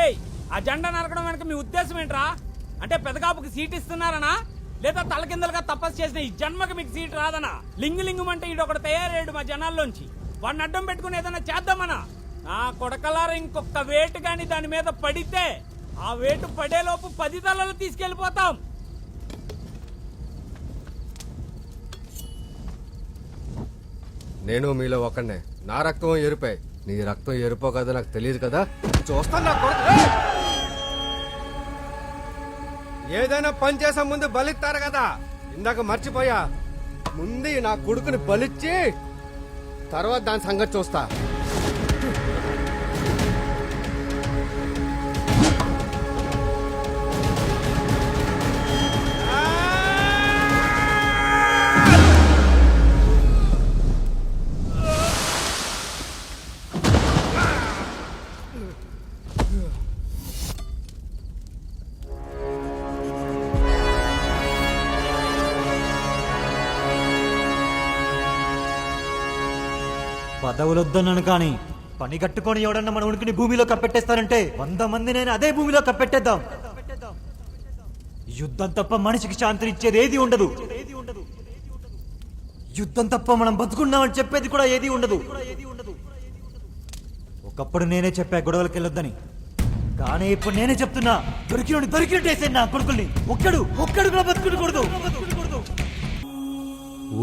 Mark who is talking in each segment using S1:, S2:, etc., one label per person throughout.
S1: ఏయ్, ఆ జెండా నరకడం వెనక మీ ఉద్దేశం ఏంట్రా? అంటే పెదకాపుకి సీట్ ఇస్తున్నారనా, లేదా తలకిందలుగా తపస్సు చేసిన ఈ జన్మకి మీకు సీట్ రాదనా? లింగు లింగమంటే ఈడొకడు తయారయ్యాడు మా జనాల్లోంచి. వాడిని అడ్డం పెట్టుకుని ఏదైనా చేద్దామనా? నా కొడకలారా ఇంకొక వేటు గాని దాని మీద పడితే ఆ వేటు పడేలోపు 10 తలలు తీసుకెళ్లిపోతాం.
S2: నేను మీలో ఒకనే. నా రక్తం ఎరుపే, నీ రక్తం ఎరుపో కదా నాకు తెలియదు కదా. చూస్తాను నా కొడుకు. ఏదైనా పని చేసే ముందు బలిస్తారు కదా, ఇందాక మర్చిపోయా. ముందు నా కొడుకుని బలిచ్చి తర్వాత దాని సంగతి చూస్తా.
S3: పదవులొద్దన్నాను కానీ పని కట్టుకొని ఎవడన్నా మన ఉనికిని భూమిలో కప్పెట్టేస్తానంటే 100 మంది నేను అదే భూమిలో కప్పెట్టేద్దాం. యుద్ధం తప్ప మనిషికి శాంతిని ఇచ్చేది ఏది ఉండదు. యుద్ధం తప్ప మనం బతుకున్నామని చెప్పేది కూడా ఏది ఉండదు. ఒకప్పుడు నేనే చెప్పా గొడవలకి వెళ్ళొద్దని, కానీ ఇప్పుడు నేనే చెప్తున్నా, దొరికినట్టేసే నా కొడుకుల్ని. ఒక్కడు కూడా బతుకుకూడదు.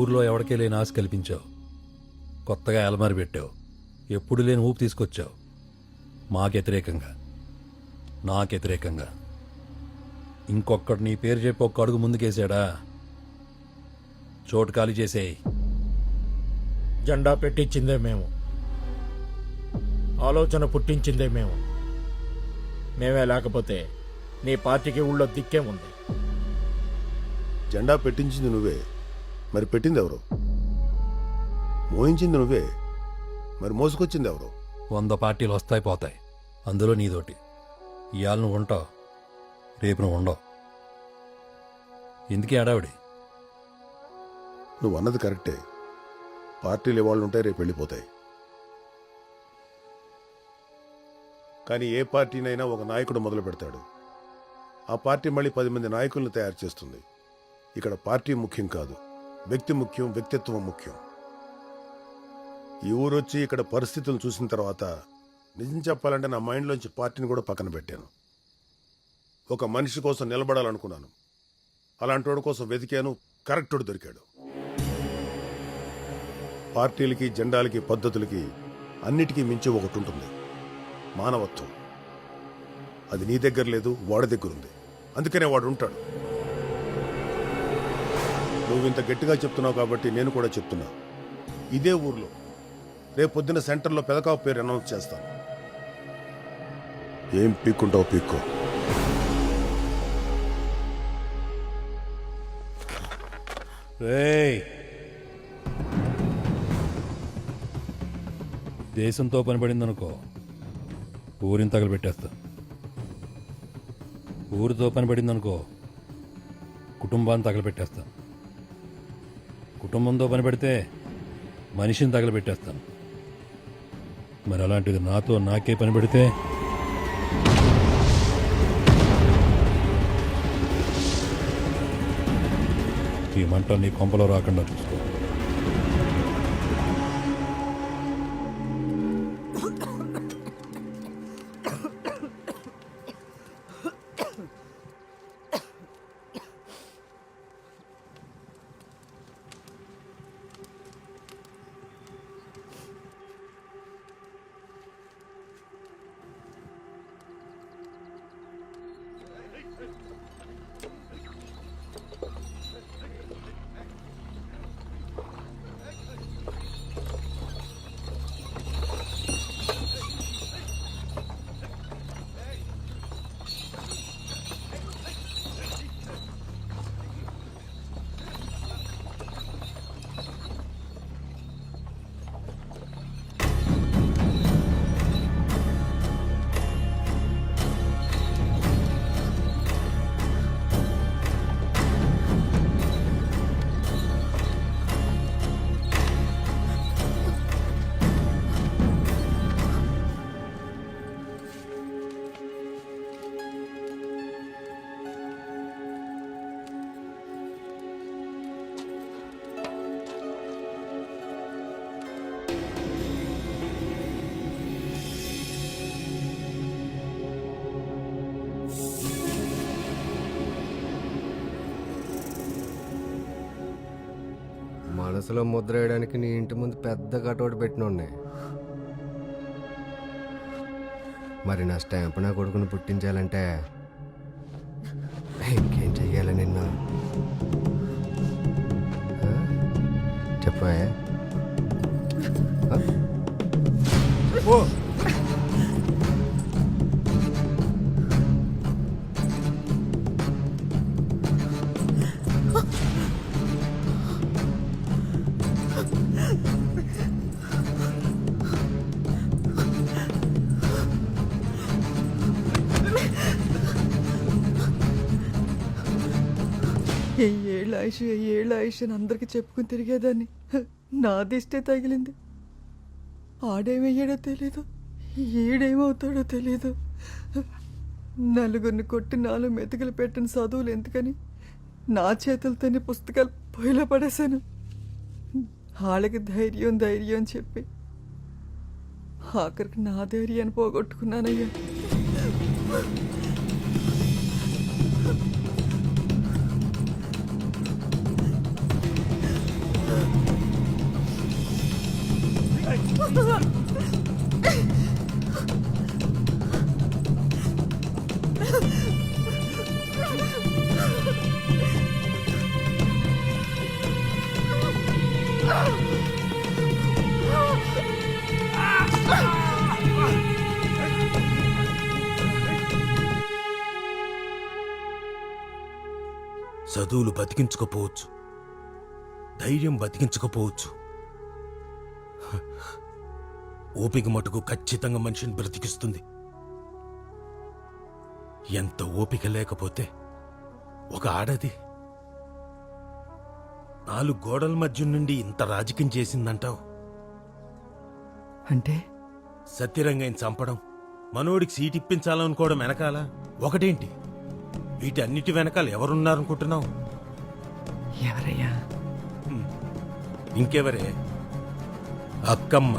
S4: ఊర్లో ఎవరికే లేని ఆశ కల్పించావు, కొత్తగా అలమారి పెట్టావు, ఎప్పుడు లేని ఊపు తీసుకొచ్చావు. మాకు వ్యతిరేకంగా, నాకు వ్యతిరేకంగా. ఇంకొక్కడు నీ పేరు చెప్పి ఒక్క అడుగు ముందుకేసాడా, చోటు ఖాళీ చేసేయి.
S5: జెండా పెట్టించిందే మేము, ఆలోచన పుట్టించిందే మేము. మేమే లేకపోతే నీ పార్టీకి ఊళ్ళో దిక్కే ఉంది.
S6: జెండా పెట్టించింది నువ్వే, మరి పెట్టింది ఎవరు? మోయించింది నువ్వే, మరి మోసుకొచ్చింది ఎవరు?
S4: 100 పార్టీలు వస్తాయి పోతాయి, అందులో నీదోటి. ఇవాళ నువ్వు ఉంటావు, రేపు నువ్వు ఉండవు. ఎందుకే అడావిడి?
S6: నువ్వు అన్నది కరెక్టే. పార్టీలు ఇవాళ్ళు ఉంటాయి, రేపు వెళ్ళిపోతాయి. కానీ ఏ పార్టీనైనా ఒక నాయకుడు మొదలు పెడతాడు, ఆ పార్టీ మళ్ళీ 10 మంది నాయకులను తయారు చేస్తుంది. ఇక్కడ పార్టీ ముఖ్యం కాదు, వ్యక్తి ముఖ్యం, వ్యక్తిత్వం ముఖ్యం. ఈ ఊరొచ్చి ఇక్కడ పరిస్థితులు చూసిన తర్వాత నిజం చెప్పాలంటే నా మైండ్లోంచి పార్టీని కూడా పక్కన పెట్టాను. ఒక మనిషి కోసం నిలబడాలనుకున్నాను, అలాంటి వాడి కోసం వెతికాను, కరెక్టుడు దొరికాడు. పార్టీలకి, జెండాలకి, పద్ధతులకి అన్నిటికీ మించి ఒకటి ఉంటుంది, మానవత్వం. అది నీ దగ్గర లేదు, వాడి దగ్గర ఉంది. అందుకనే వాడు ఉంటాడు. నువ్వు ఇంత గట్టిగా చెప్తున్నావు కాబట్టి నేను కూడా చెప్తున్నా. ఇదే ఊర్లో రేపు పొద్దున సెంటర్లో పెదకావు పేరు అనౌన్స్ చేస్తాను. ఏం పీక్కుంటావు పీక్కో.
S4: దేశంతో పనిపడిందనుకో, ఊరిని తగలబెట్టేస్తా. ఊరితో పనిపడిందనుకో, కుటుంబాన్ని తగలబెట్టేస్తా. కుటుంబంతో పనిపడితే మనిషిని తగలబెట్టేస్తాను. మరి అలాంటిది నాతో నాకే పని పెడితే ఈ మంట నీ కొంపలో రాకుండా చూసుకో.
S2: మనసులో ముద్ర వేయడానికి నీ ఇంటి ముందు పెద్ద కటౌట్ పెట్టినోడ్నే. మరి నా స్టాంప్ నా కొడుకుని పుట్టించాలంటే ఇంకేం చెయ్యాలి నిన్ను? చెప్పా ఓ
S7: ఏళ్ళ ఆయుష్ అని అందరికి చెప్పుకుని తిరిగేదాన్ని. నా దిష్టే తగిలింది. ఆడేమయ్యాడో తెలీదు, ఈడేమవుతాడో తెలీదు. నలుగురిని కొట్టి 4 మెతుకులు పెట్టిన చదువులు ఎందుకని నా చేతులతోనే పుస్తకాలు పొయ్యిలో పడేశాను. వాళ్ళకి ధైర్యం చెప్పి ఆఖరికి నా ధైర్యాన్ని పోగొట్టుకున్నానయ్యా.
S8: చదువులు బతికించకపోవచ్చు, ధైర్యం బతికించకపోవచ్చు, ఓపిక మటుకు ఖచ్చితంగా మనిషిని బ్రతికిస్తుంది. ఎంత ఓపిక లేకపోతే ఒక ఆడది 4 గోడల మధ్య నుండి ఇంత రాజకీయం చేసిందంటావు?
S7: అంటే
S8: సత్యరంగని చంపడం, మనోడికి సీట్ ఇప్పించాలనుకోవడం వెనకాల ఒకటేంటి? వీటన్నిటి వెనకాల ఎవరున్నారనుకుంటున్నావు?
S7: ఎవరయ్యా?
S8: ఇంకెవరే? అక్కమ్మ.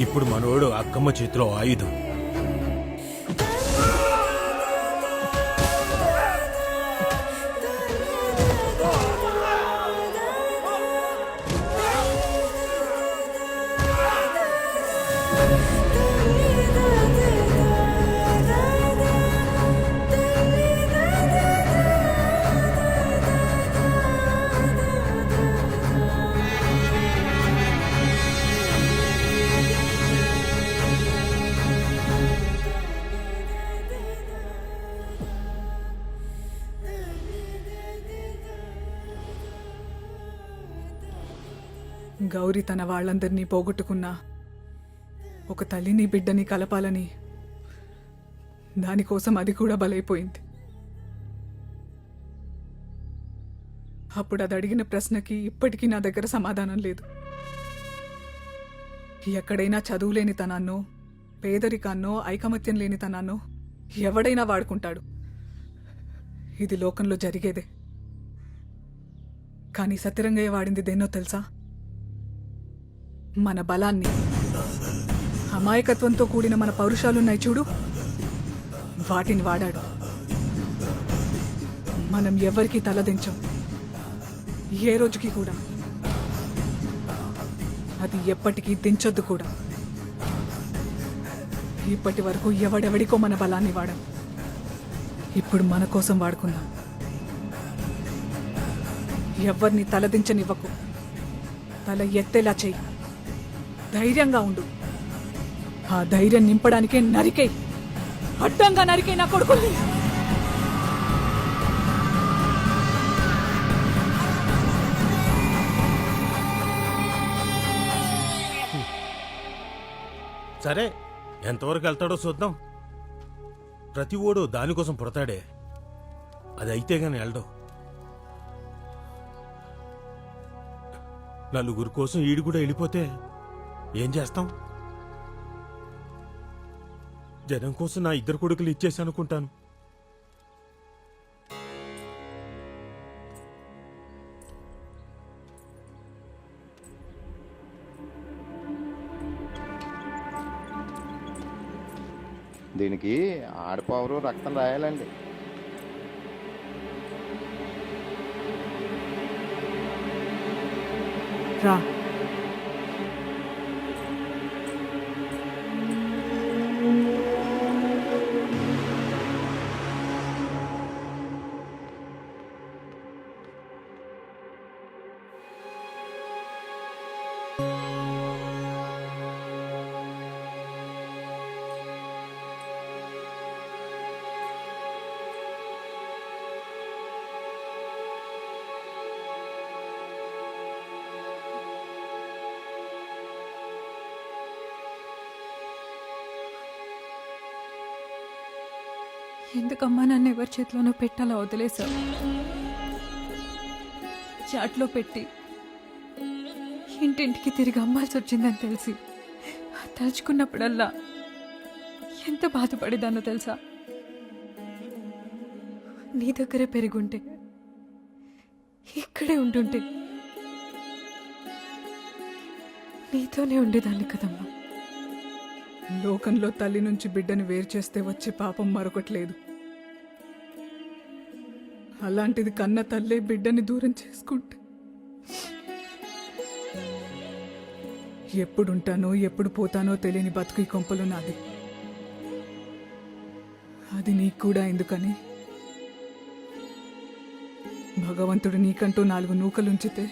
S8: ఇప్పుడు మనోడు అక్కమ్మ చేతిలో ఆయుధం.
S7: గౌరీ తన వాళ్ళందరినీ పోగొట్టుకున్నా ఒక తల్లిని బిడ్డని కలపాలని దానికోసం అది కూడా బలైపోయింది. అప్పుడు అది అడిగిన ప్రశ్నకి ఇప్పటికీ నా దగ్గర సమాధానం లేదు. ఎక్కడైనా చదువులేని తనాన్నో, పేదరికాన్నో, ఐకమత్యం లేని తనాన్నో ఎవడైనా వాడుకుంటాడు. ఇది లోకంలో జరిగేదే. కానీ సత్యరంగయ్య వాడింది దేన్నో తెలుసా? మన బలాన్ని. అమాయకత్వంతో కూడిన మన పౌరుషాలున్నాయి చూడు, వాటిని వాడాడు. మనం ఎవరికీ తలదించం, ఏ రోజుకి కూడా. అది ఎప్పటికీ దించొద్దు కూడా. ఇప్పటి వరకు ఎవడెవడికో మన బలాన్ని వాడాం. ఇప్పుడు మన కోసం వాడుకుందాం. ఎవరిని తలదించనివ్వకు. తల ఎత్తేలా చెయ్యి. ధైర్యంగా ఉండు. ఆ ధైర్యం నింపడానికే నరికే, అడ్డంగా నరికే నా కొడుకుని.
S8: సరే, ఎంతవరకు వెళ్తాడో చూద్దాం. ప్రతి ఓడు దానికోసం పుడతాడే, అది అయితే గాని వెళ్ళడు. నలుగురు కోసం ఈడు కూడా వెళ్ళిపోతే ఏం చేస్తాం? జనం కోసం నా ఇద్దరు కొడుకులు ఇచ్చేసానుకుంటాను.
S9: దీనికి ఆడపవరు రక్తం రాయాలండి.
S7: రా.
S10: ఎందుకమ్మా నన్ను ఎవరి చేతిలోనో పెట్టాలో వదిలేశావు? చాట్లో పెట్టి ఇంటింటికి తిరిగి అమ్మాల్సి వచ్చిందని తెలిసి తలుచుకున్నప్పుడల్లా ఎంత బాధపడేదాన్నో తెలుసా? నీ దగ్గరే పెరుగుంటే, ఇక్కడే ఉంటుంటే నీతోనే ఉండేదాన్ని కదమ్మా.
S7: లోకంలో తల్లి నుంచి బిడ్డని వేరు చేస్తే వచ్చే పాపం మరొకట్లేదు. అలాంటిది కన్న తల్లే బిడ్డని దూరం చేసుకుంటే ఎప్పుడుంటానో ఎప్పుడు పోతానో తెలియని బతుకు ఈ కొంపలు నాది. అది నీకు కూడా ఎందుకని భగవంతుడు నీకంటూ 4 నూకలుంచితే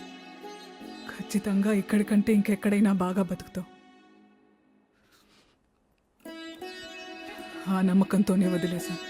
S7: ఖచ్చితంగా ఇక్కడికంటే ఇంకెక్కడైనా బాగా బతుకుతావు. ఆ నమ్మకంతోనే వదిలేశాను.